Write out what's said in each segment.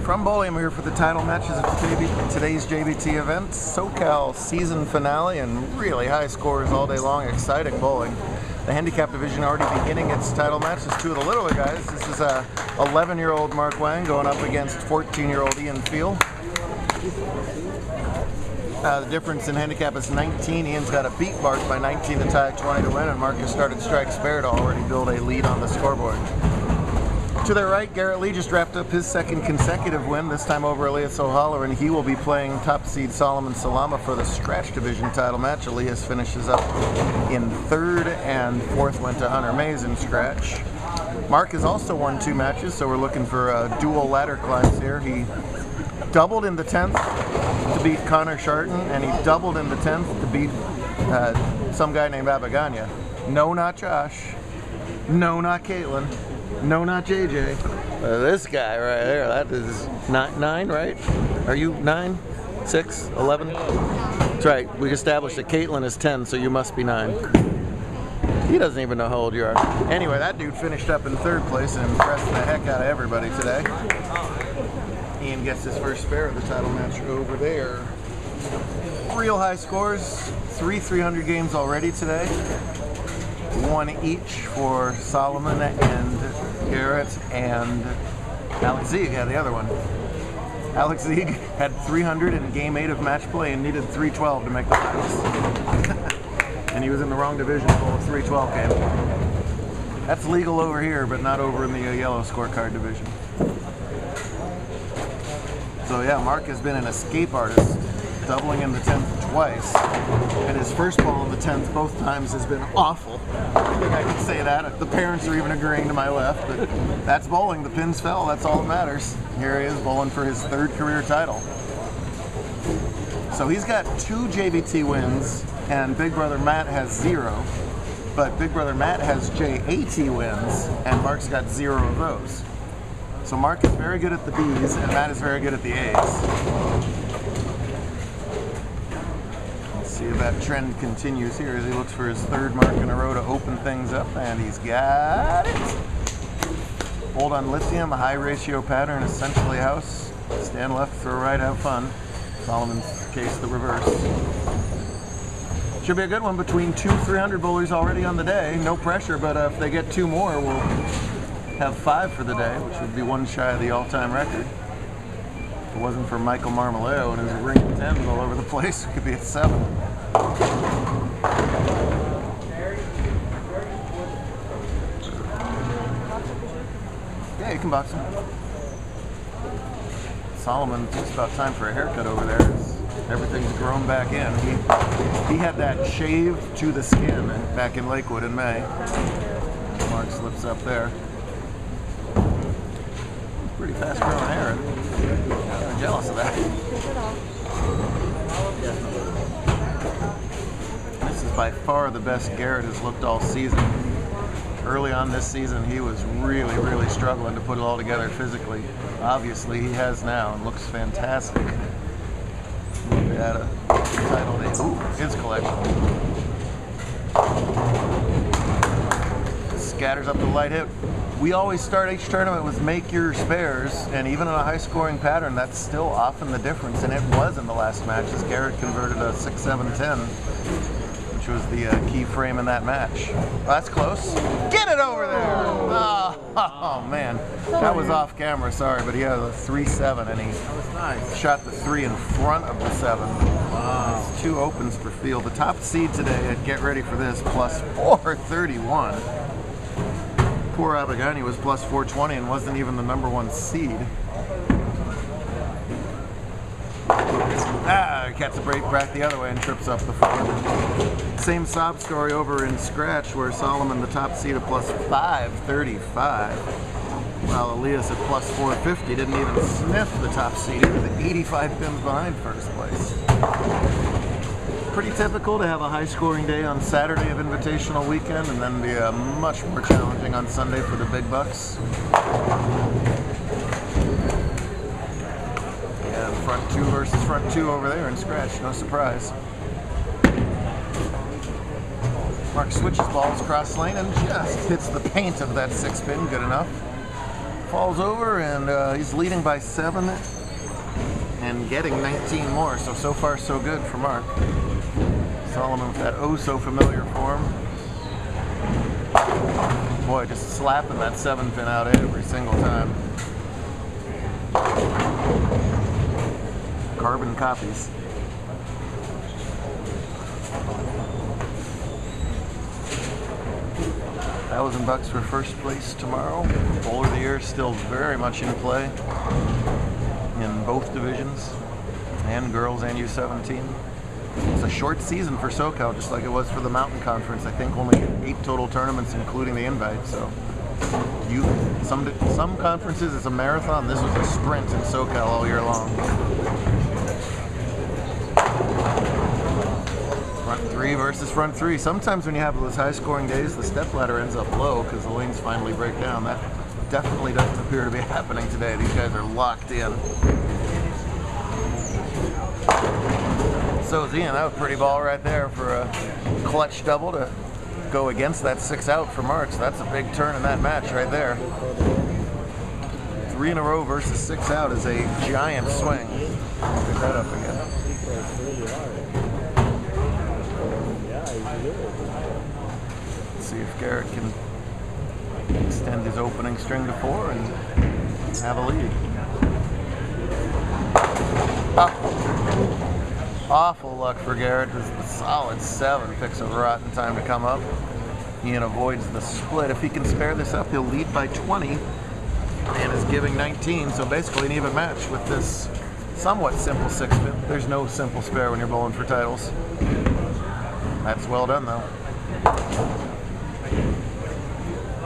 From Bowlium here for the title matches of today's JBT event. SoCal season finale and really high scores all day long, exciting bowling. The handicap division already beginning its title match. There's two of the littler guys. This is a 11-year-old Mark Wang going up against 14-year-old Ian Field. The difference in handicap is 19. Ian's got to beat Mark by 19 to tie 20 to win, and Mark has started strike spare to already build a lead on the scoreboard. To their right, Garrett Lee just wrapped up his second consecutive win, this time over Elias O'Halloran, and he will be playing top seed Solomon Salama for the scratch division title match. Elias finishes up in third, and fourth went to Hunter Mays in scratch. Mark has also won 2 matches, so we're looking for dual ladder climbs here. He doubled in the 10th to beat Connor Sharton, and he doubled in the 10th to beat some guy named Abaganya. No, not Josh. No, not Caitlin. No, not JJ. This guy right there, that is 9, right? Are you 9, 6, 11? That's right, we established that Caitlin is 10, so you must be 9. He doesn't even know how old you are. Anyway, that dude finished up in third place and impressed the heck out of everybody today. Ian gets his first spare of the title match over there. Real high scores, 300 games already today. 1 each for Solomon and Garrett and Alex Zieg had the other one. Alex Zieg had 300 in game 8 of match play and needed 312 to make the finals. And he was in the wrong division full of 312 came. That's legal over here, but not over in the yellow scorecard division. So yeah, Mark has been an escape artist, doubling in the 10th twice, and his first ball in the 10th both times has been awful. I think I can say that. The parents are even agreeing to my left, but that's bowling. The pins fell. That's all that matters. Here he is bowling for his 3rd career title. So he's got 2 JBT wins, and Big Brother Matt has 0, but Big Brother Matt has JAT wins, and Mark's got 0 of those. So Mark is very good at the B's, and Matt is very good at the A's. See if that trend continues here as he looks for his 3rd mark in a row to open things up, and he's got it. Hold on lithium, a high ratio pattern, essentially house. Stand left, throw right, have fun. Solomon's case, the reverse. Should be a good one between 2 300 bowlers already on the day. No pressure, but if they get 2 more, we'll have 5 for the day, which would be 1 shy of the all-time record. If it wasn't for Michael Marmaleo and his ring of 10s all over the place, it could be at 7. Yeah, you can box him. Solomon, it's about time for a haircut over there. Everything's grown back in. He had that shave to the skin back in Lakewood in May. Mark slips up there. Pretty fast growing hair. I'm jealous of that. This is by far the best Garrett has looked all season. Early on this season, he was really struggling to put it all together physically. Obviously, he has now and looks fantastic. Look at a title name. Ooh, his collection. Scatters up the light hit. We always start each tournament with make your spares, and even in a high-scoring pattern, that's still often the difference, and it was in the last match as Garrett converted a 6-7-10, which was the key frame in that match. Well, that's close. Get it over there! Oh, man. That was off camera, sorry, but he had a 3-7, and he shot the 3 in front of the 7. Wow. It's 2 opens per field. The top seed today at Get Ready for This, plus 431. Poor Abagani was plus 420 and wasn't even the #1 seed. Gets a break back the other way and trips up the 4. Same sob story over in scratch where Solomon, the top seed, at plus 535, while Elias at plus 450 didn't even sniff the top seed. He was 85 pins behind first place. Pretty typical to have a high-scoring day on Saturday of Invitational weekend and then be much more challenging on Sunday for the big bucks. And front 2 versus front 2 over there in scratch, no surprise. Mark switches balls cross lane and just hits the paint of that 6-pin, good enough. falls over, and he's leading by 7 and getting 19 more. So far so good for Mark. Solomon with that oh so familiar form. Boy, just slapping that 7-pin out every single time. Carbon copies. $1,000 for first place tomorrow. Bowler of the Year still very much in play in both divisions, and girls and U17. It's a short season for SoCal, just like it was for the Mountain Conference. I think only 8 total tournaments, including the invite. So, some conferences it's a marathon. This was a sprint in SoCal all year long. Front 3 versus front 3. Sometimes when you have those high-scoring days, the stepladder ends up low because the lanes finally break down. That definitely doesn't appear to be happening today. These guys are locked in. So Ian, that was a pretty ball right there for a clutch double to go against that 6 out for Mark. So that's a big turn in that match right there. 3 in a row versus 6 out is a giant swing. Pick that up again. Let's see if Garrett can extend his opening string to 4 and have a lead. Oh. Awful luck for Garrett. This is the solid 7. Picks a rotten time to come up. Ian avoids the split. If he can spare this up, he'll lead by 20 and is giving 19. So basically an even match with this somewhat simple 6-pin. There's no simple spare when you're bowling for titles. That's well done though.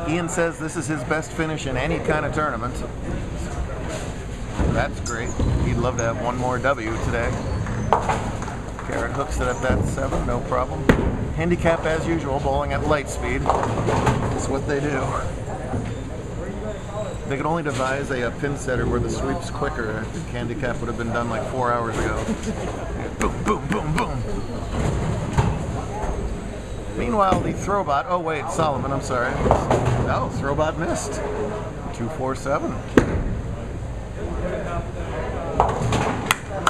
Ian says this is his best finish in any kind of tournament. That's great. He'd love to have one more W today. Garrett hooks it at that 7, no problem. Handicap as usual, bowling at light speed. That's what they do. They could only devise a pin setter where the sweep's quicker. I think handicap would have been done like 4 hours ago. Boom, boom, boom, boom. Meanwhile, the throwbot, oh wait, Solomon, I'm sorry. Oh, throwbot missed. 2-4-7.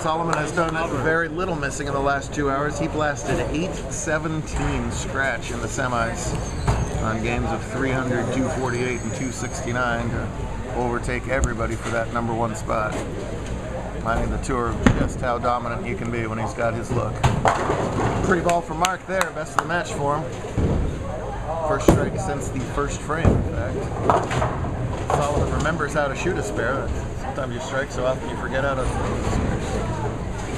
Solomon has done very little missing in the last 2 hours. He blasted 817 scratch in the semis on games of 300, 248, and 269 to overtake everybody for that #1 spot. Reminding the tour of just how dominant he can be when he's got his look. Pretty ball for Mark there, best of the match for him. First strike since the first frame, in fact. Solomon remembers how to shoot a spare. Sometimes you strike so often you forget how to throw a spare.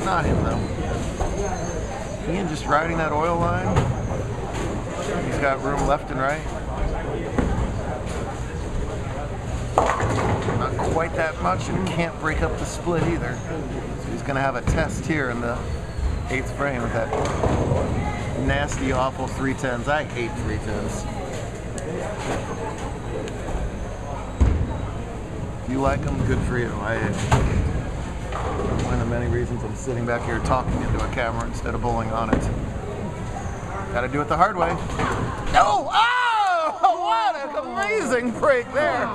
Not him though. Ian just riding that oil line. He's got room left and right. Not quite that much, and can't break up the split either. So he's going to have a test here in the 8th frame with that nasty, awful 310s. I hate 310s. If you like them, good for you. One of the many reasons I'm sitting back here talking into a camera instead of bowling on it. Gotta do it the hard way. No! Oh! What an amazing break there!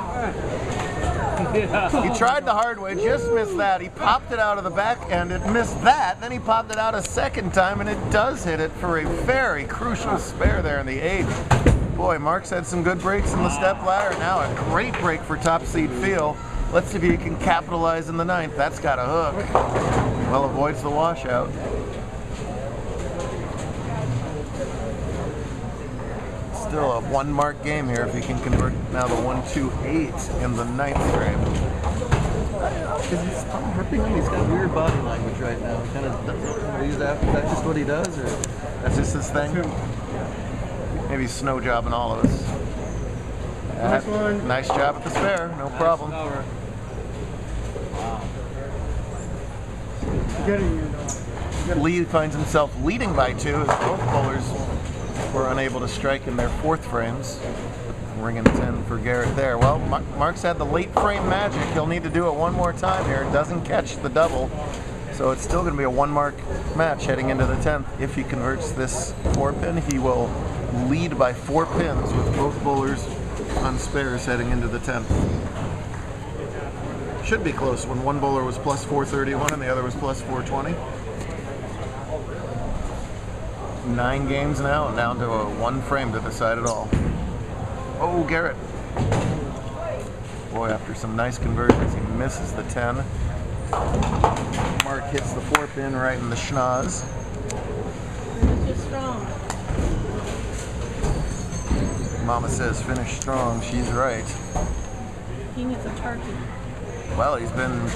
He tried the hard way, just missed that. He popped it out of the back end, it missed that. Then he popped it out a second time, and it does hit it for a very crucial spare there in the 8th. Boy, Mark's had some good breaks in the step ladder. Now a great break for top seed Feel. Let's see if he can capitalize in the 9th. That's got a hook. Well, avoids the washout. Still a 1 mark game here if he can convert now the 1-2-8 in the 9th frame. Is his thumb hurting him? He's got weird body language right now. He kind of does. Is that just what he does, or that's just his thing? Maybe he's snow jobbing all of us. Nice one. Nice job at the spare, no problem. Lee finds himself leading by 2 as both bowlers were unable to strike in their 4th frames. Ringing 10 for Garrett there. Well, Mark's had the late frame magic. He'll need to do it one more time here. Doesn't catch the double. So it's still going to be a 1 mark match heading into the 10th. If he converts this 4-pin, he will lead by 4 pins with both bowlers on spares heading into the 10th. should be close when one bowler was plus 431 and the other was plus 420. 9 games now, and down to a 1 frame to decide it all. Oh, Garrett. Boy, after some nice conversions, he misses the 10. Mark hits the 4-pin right in the schnoz. Finish strong. Mama says finish strong. She's right. He needs a turkey. Well, he's been...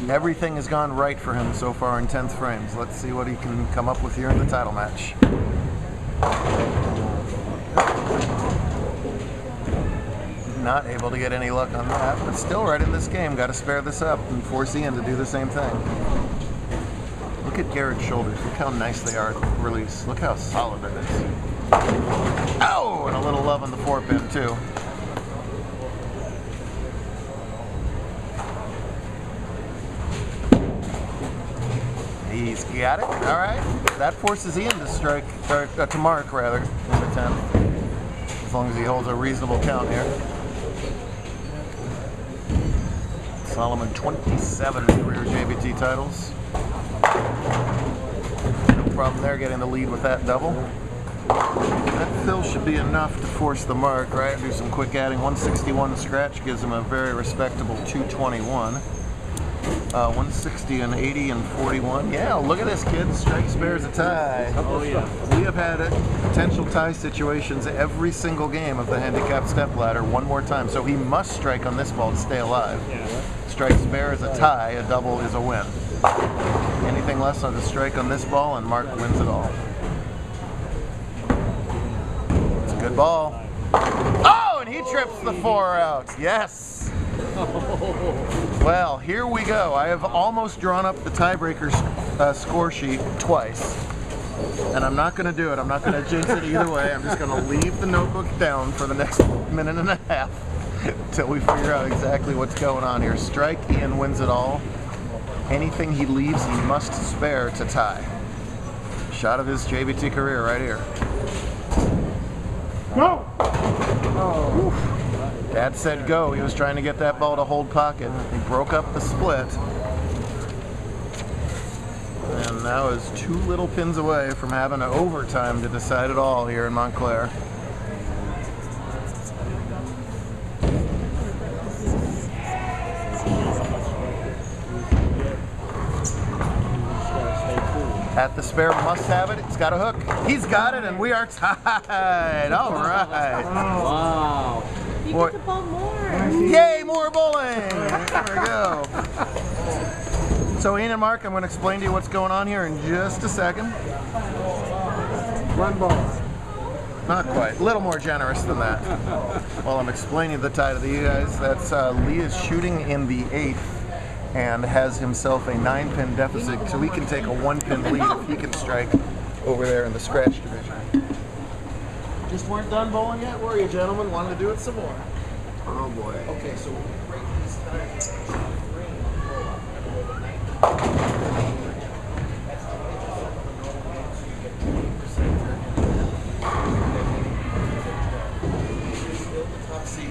Everything has gone right for him so far in 10th frames. Let's see what he can come up with here in the title match. Not able to get any luck on that, but still right in this game. Got to spare this up and force Ian to do the same thing. Look at Garrett's shoulders. Look how nice they are at release. Look how solid it is. Oh, and a little love on the 4-pin too. He's got it. All right. That forces Ian to strike, or to mark rather, in the 10th. As long as he holds a reasonable count here. Solomon 27 career JBT titles. No problem there getting the lead with that double. That fill should be enough to force the mark, right? Do some quick adding. 161 scratch gives him a very respectable 221. 160 and 80 and 41. Yeah, look at this, kids. Strike spares a tie. Oh, yeah. We have had potential tie situations every single game of the handicap stepladder. One more time. So he must strike on this ball to stay alive. Yeah. Strike spare is a tie. A double is a win. Anything less on the strike on this ball, and Mark wins it all. It's a good ball. Oh, and he trips the 4 out. Yes. Well, here we go. I have almost drawn up the tiebreaker score sheet twice. And I'm not going to do it. I'm not going to jinx it either way. I'm just going to leave the notebook down for the next minute and a half until we figure out exactly what's going on here. Strike, Ian wins it all. Anything he leaves, he must spare to tie. Shot of his JBT career right here. No! Oh. Dad said go. He was trying to get that ball to hold pocket. He broke up the split. And now is 2 little pins away from having an overtime to decide it all here in Montclair. At the spare, must have it. It's got a hook. He's got it, and we are tied. All right. Wow. You Boy. get to bowl more. Yay, more bowling! There we go. So Ian and Mark, I'm going to explain to you what's going on here in just a second. 1 ball. Not quite. A little more generous than that. While I'm explaining the tie to you guys, that's Lee is shooting in the 8th and has himself a 9-pin deficit, so he can take a 1-pin lead if he can strike over there in the scratch division. Just weren't done bowling yet, were you, gentlemen? Wanted to do it some more. Oh, boy. Okay, so we'll break these ties.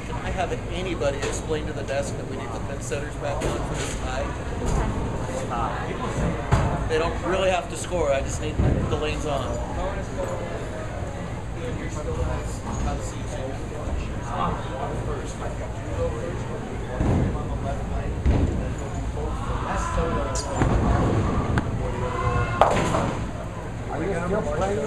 Can I have anybody explain to the desk that we need the pin setters back on for this tie? They don't really have to score. I just need the lanes on. Are you still playing?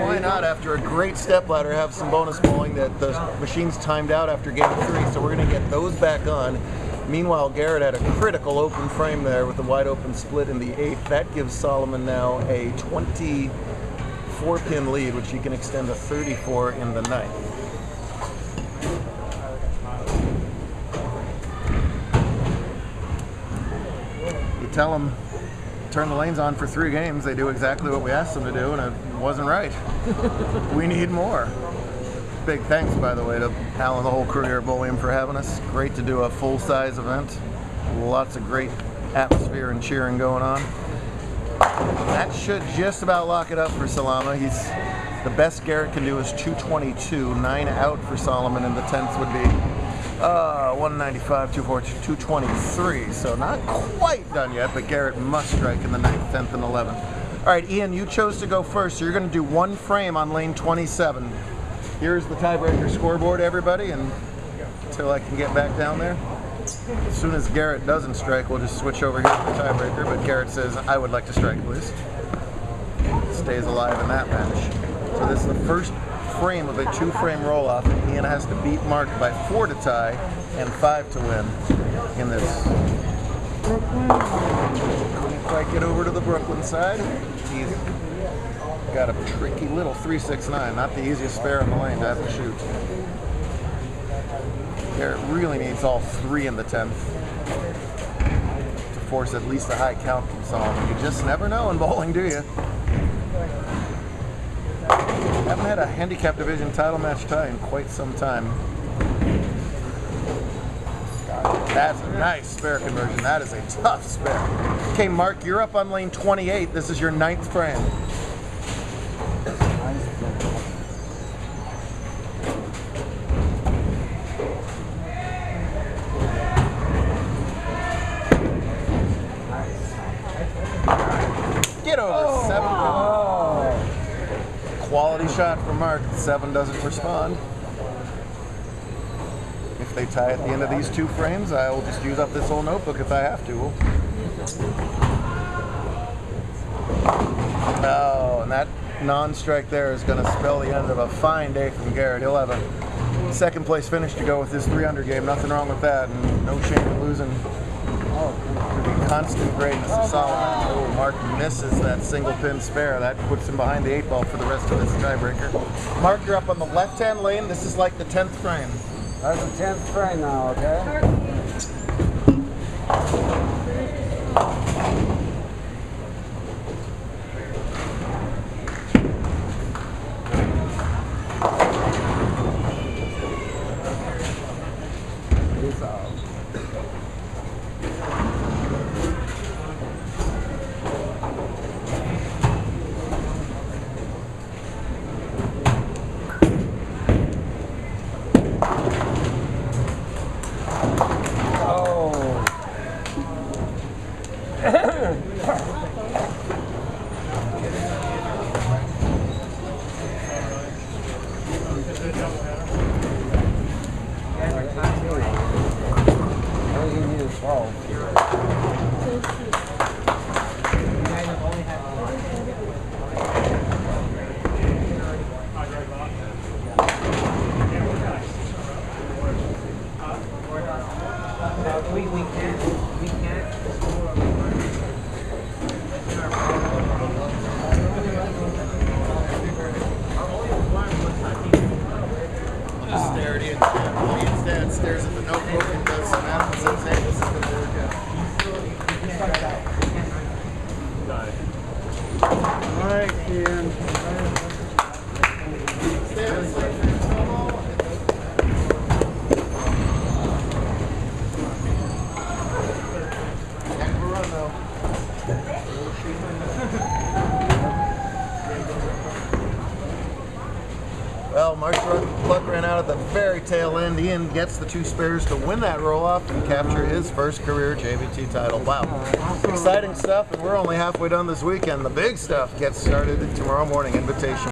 Why not, after a great stepladder, have some bonus bowling that the machine's timed out after game 3, so we're going to get those back on. Meanwhile, Garrett had a critical open frame there with a wide open split in the 8th. That gives Solomon now a 24-pin lead, which he can extend to 34 in the 9th. You tell them, turn the lanes on for 3 games, they do exactly what we asked them to do, and it wasn't right. We need more. big thanks, by the way, to Al and the whole crew here at Bowlium for having us. Great to do a full-size event. Lots of great atmosphere and cheering going on. That should just about lock it up for Salama. The best Garrett can do is 222. 9 out for Solomon, and the 10th would be 195, 242, 223. So not quite done yet, but Garrett must strike in the 9th, 10th, and 11th. All right, Ian, you chose to go first, so you're going to do one frame on lane 27. Here's the tiebreaker scoreboard, everybody, and until I can get back down there. As soon as Garrett doesn't strike, we'll just switch over here to the tiebreaker, but Garrett says, I would like to strike, please. Stays alive in that match. So this is the first frame of a 2-frame roll-off, and Ian has to beat Mark by 4 to tie and 5 to win in this. If I get over to the Brooklyn side, he's got a tricky little 369, not the easiest spare in the lane to have to shoot. Garrett really needs all 3 in the 10th to force at least a high count from Solomon. You just never know in bowling, do you? Haven't had a handicap division title match tie in quite some time. That's a nice spare conversion. That is a tough spare. Okay, Mark, you're up on lane 28. This is your 9th frame. Get over 7. Quality shot from Mark. 7 doesn't respond. If they tie at the end of these 2 frames, I will just use up this whole notebook if I have to. Oh, and that non-strike there is going to spell the end of a fine day from Garrett. He'll have a 2nd place finish to go with his 3-under game. Nothing wrong with that, and no shame in losing. The constant greatness of Solomon. Oh, Mark misses that single pin spare. That puts him behind the 8 ball for the rest of this tiebreaker. Mark, you're up on the left-hand lane. This is like the 10th frame. That's the 10th frame now, okay? Peace out. We can't. Just stare at Ian. Ian's dad stares at the notebook and does some math and says, hey, this is going to work out. All right, Ian. Well, Mark's luck ran out at the very tail end. Ian gets the 2 spares to win that roll-off and capture his first career JBT title. Wow. Exciting stuff, and we're only halfway done this weekend. The big stuff gets started tomorrow morning. Invitation.